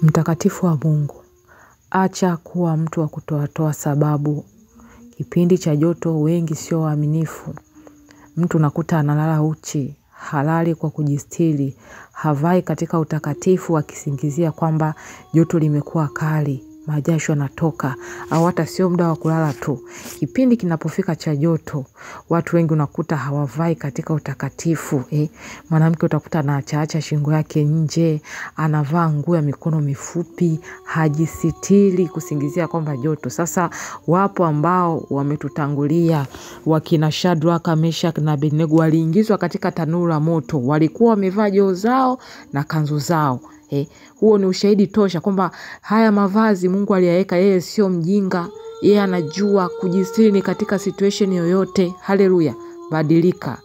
Mtakatifu wa Mungu, acha kuwa mtu wa kutoa sababu. Kipindi cha joto wengi sio waaminifu. Mtu unakuta analala uchi, halali kwa kujistiri, havai katika utakatifu akisingizia kwamba joto limekuwa kali, majasho yanatoka, au hata sio muda wa kulala tu. Kipindi kinapofika cha joto, watu wengi unakuta hawavai katika utakatifu. Mwanamke utakuta anaacha shingo yake nje, anavaa nguo ya mikono mifupi, hajisitiri kusingizia kwamba joto. Sasa wapo ambao wametutangulia, wakina Shadraka, Meshaki na Abednego waliingizwa katika tanuru la moto, walikuwa wamevaa joho zao na kanzu zao. Huo ni ushahidi tosha kwamba haya mavazi Mungu aliyaweka, yeye sio mjinga, yeye anajua kujistiri katika situation yoyote. Haleluya, badilika.